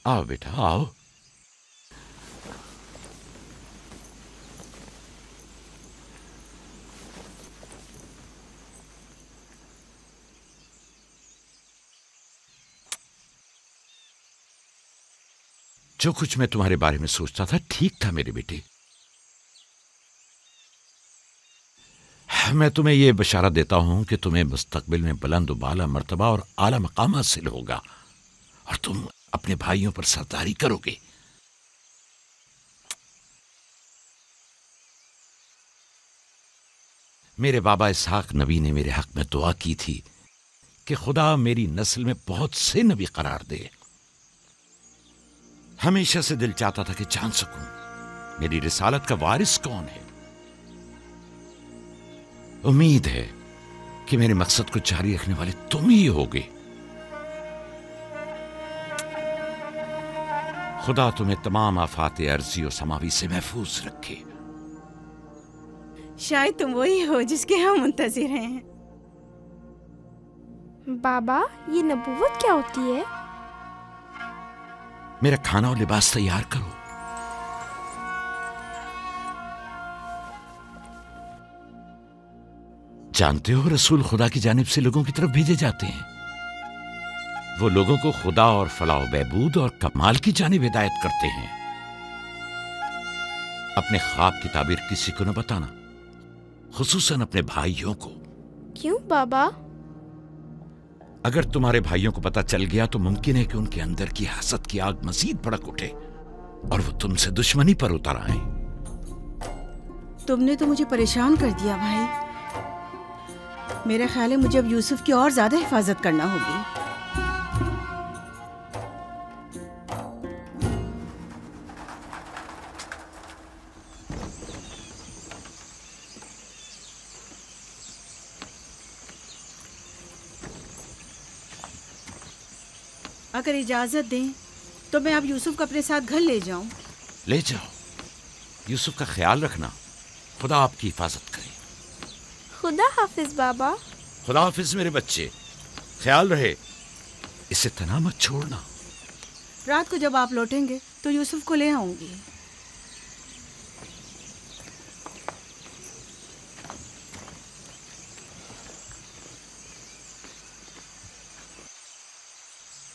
आओ बेटा आओ। जो कुछ मैं तुम्हारे बारे में सोचता था ठीक था मेरे बेटे। मैं तुम्हें यह बशारत देता हूं कि तुम्हें मुस्तकबिल में बुलंद बाला मर्तबा और आला मकाम हासिल होगा और तुम अपने भाइयों पर सरदारी करोगे। मेरे बाबा इसहाक नबी ने मेरे हक में दुआ की थी कि खुदा मेरी नस्ल में बहुत से नबी करार दे। हमेशा से दिल चाहता था कि जान सकूं मेरी रिसालत का वारिस कौन है। उम्मीद है कि मेरे मकसद को जारी रखने वाले तुम ही होगे। खुदा तुम्हें तमाम आफात अर्जी और समावी से महफूज रखे। शायद तुम वही हो जिसके हम मुंतजिर हैं। बाबा, ये नबूवत क्या होती है? मेरा खाना और लिबास तैयार करो। जानते हो रसूल खुदा की जानिब से लोगों की तरफ भेजे जाते हैं। वो लोगों को खुदा और फलाह बहबूद और कमाल की जानिब हिदायत करते हैं। अपने ख्वाब की ताबीर किसी को न बताना, खुसूसन अपने भाइयों को। क्यों बाबा? अगर तुम्हारे भाइयों को पता चल गया तो मुमकिन है कि उनके अंदर की हसद की आग मजीद भड़क उठे और वो तुमसे दुश्मनी पर उतर आए। तुमने तो मुझे परेशान कर दिया भाई। मेरा ख्याल है मुझे अब यूसुफ की और ज्यादा हिफाजत करना होगी। अगर इजाजत दें तो मैं अब यूसुफ को अपने साथ घर ले जाऊं। ले जाओ। यूसुफ का ख्याल रखना। खुदा आपकी हिफाजत करे। खुदा हाफिज बाबा। खुदा हाफिज मेरे बच्चे। ख्याल रहे, इसे तना मत छोड़ना। रात को जब आप लौटेंगे तो यूसुफ को ले आऊंगी।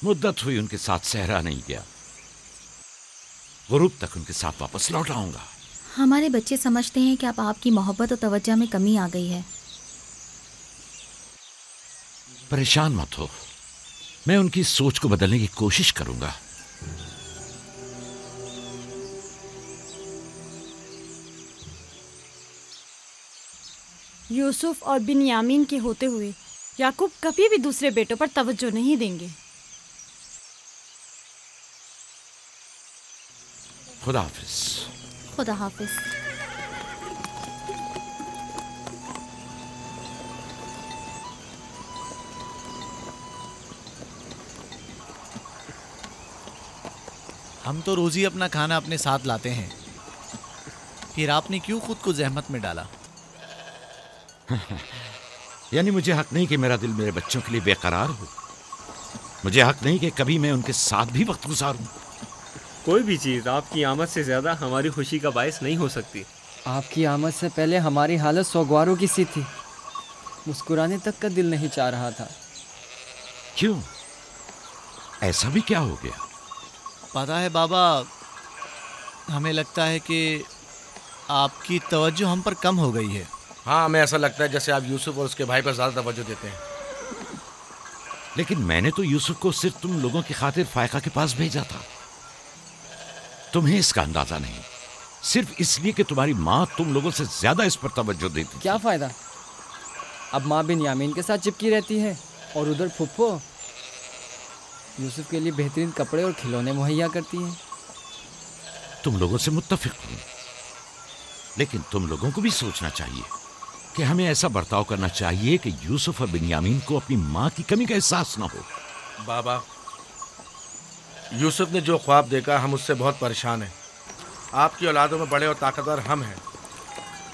मुद्दत हुई उनके साथ सहरा नहीं गया। गुरूब तक उनके साथ वापस लौट आऊंगा। हमारे बच्चे समझते हैं कि अब आपकी मोहब्बत और तवज्जो में कमी आ गई है। परेशान मत हो, मैं उनकी सोच को बदलने की कोशिश करूंगा। यूसुफ और बिन्यामीन के होते हुए याकूब कभी भी दूसरे बेटों पर तवज्जो नहीं देंगे। खुदा हाफिज। खुदा हाफिज। हम तो रोज ही अपना खाना अपने साथ लाते हैं, फिर आपने क्यों खुद को जहमत में डाला? यानी मुझे हक नहीं कि मेरा दिल मेरे बच्चों के लिए बेकरार हो। मुझे हक नहीं कि कभी मैं उनके साथ भी वक्त गुजारूं। कोई भी चीज़ आपकी आमद से ज़्यादा हमारी खुशी का बायस नहीं हो सकती। आपकी आमद से पहले हमारी हालत सोगवारों की सी थी। मुस्कुराने तक का दिल नहीं चाह रहा था। क्यों? ऐसा भी क्या हो गया? पता है बाबा, हमें लगता है कि आपकी तवज्जो हम पर कम हो गई है। हाँ, हमें ऐसा लगता है जैसे आप यूसुफ और उसके भाई पर ज़्यादा तवज्जो देते हैं। लेकिन मैंने तो यूसुफ को सिर्फ तुम लोगों की खातिर फायका के पास भेजा था। तुम्हें इसका अंदाजा नहीं, सिर्फ इसलिए कि तुम्हारी माँ तुम लोगों से ज्यादा इस पर तवज्जो देती। क्या फायदा? अब माँ बिन्यामीन के साथ चिपकी रहती है और उधर फुप्पो यूसुफ के लिए बेहतरीन कपड़े और खिलौने मुहैया करती हैं। तुम लोगों से मुत्तफिक हूं, लेकिन तुम लोगों को भी सोचना चाहिए कि हमें ऐसा बर्ताव करना चाहिए कि यूसुफ और बिन्यामीन को अपनी माँ की कमी का एहसास न हो। बाबा, यूसुफ ने जो ख्वाब देखा, हम उससे बहुत परेशान हैं। आपकी औलादों में बड़े और ताकतवर हम हैं।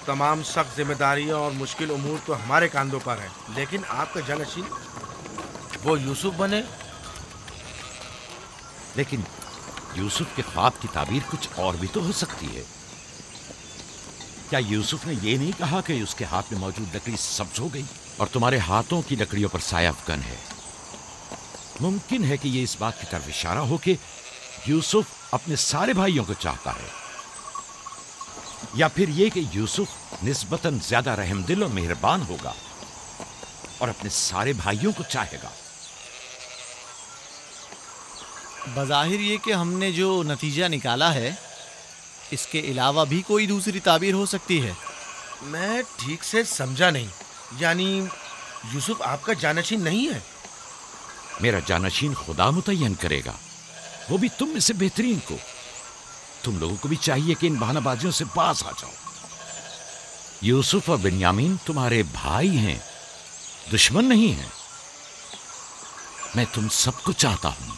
तमाम सख्त जिम्मेदारियां और मुश्किल उमूर तो हमारे कांधों पर हैं, लेकिन आपका जानशीन वो यूसुफ बने। लेकिन यूसुफ के ख्वाब की ताबीर कुछ और भी तो हो सकती है। क्या यूसुफ ने ये नहीं कहा कि उसके हाथ में मौजूद लकड़ी सब्ज हो गई और तुम्हारे हाथों की लकड़ियों पर साया अफगन है? मुमकिन है कि ये इस बात की तरफ इशारा हो कि यूसुफ अपने सारे भाइयों को चाहता है, या फिर ये कि यूसुफ निस्बतन ज्यादा रहमदिल और मेहरबान होगा और अपने सारे भाइयों को चाहेगा। बज़ाहिर ये कि हमने जो नतीजा निकाला है, इसके अलावा भी कोई दूसरी ताबीर हो सकती है। मैं ठीक से समझा नहीं। यानी यूसुफ आपका जानशीन नहीं है? मेरा जानशीन खुदा मुतय्यन करेगा, वो भी तुम में से बेहतरीन को। तुम लोगों को भी चाहिए कि इन बहानाबाजियों से बाज आ जाओ। यूसुफ और बिन्यामीन तुम्हारे भाई हैं, दुश्मन नहीं हैं। मैं तुम सबको चाहता हूं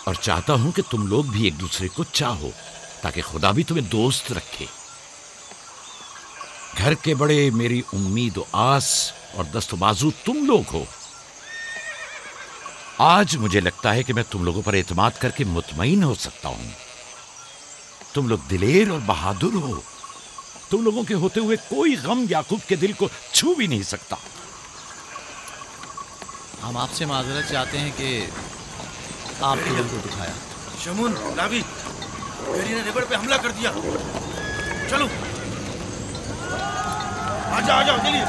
और चाहता हूं कि तुम लोग भी एक दूसरे को चाहो, ताकि खुदा भी तुम्हें दोस्त रखे। घर के बड़े मेरी उम्मीद और आस और दस्तबाजू तुम लोग हो। आज मुझे लगता है कि मैं तुम लोगों पर एतमाद करके मुतमईन हो सकता हूं। तुम लोग दिलेर और बहादुर हो। तुम लोगों के होते हुए कोई गम याकूब के दिल को छू भी नहीं सकता। हम आपसे माजरत चाहते हैं कि आपके दिल को दुखाया। शमून, लावी, मेरी ने रिवर पे हमला कर दिया। चलो, आजा आजा चलिए।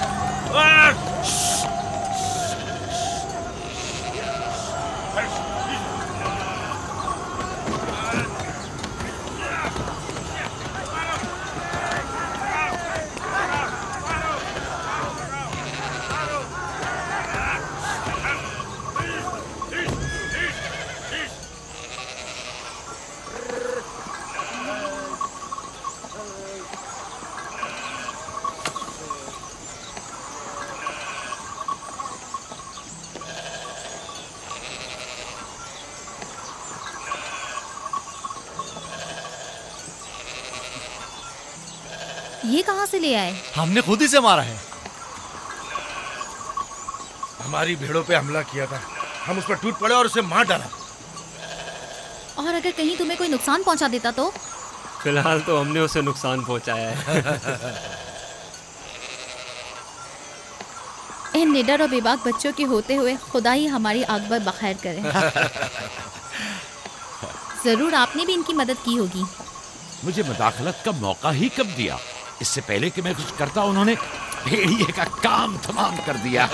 ये कहाँ से ले आए? हमने खुद ही से मारा है। हमारी भेड़ों पे हमला किया था, हम उस पर टूट पड़े और उसे मार डाला। और अगर कहीं तुम्हें कोई नुकसान पहुंचा देता तो? फिलहाल तो हमने उसे नुकसान पहुंचाया है। इन निडर और बेबाक बच्चों के होते हुए खुदा ही हमारी आकबर बखैर करे। जरूर आपने भी इनकी मदद की होगी। मुझे मुदाखलत का मौका ही कब दिया? इससे पहले कि मैं कुछ करता उन्होंने भेड़िए का काम तमाम कर दिया।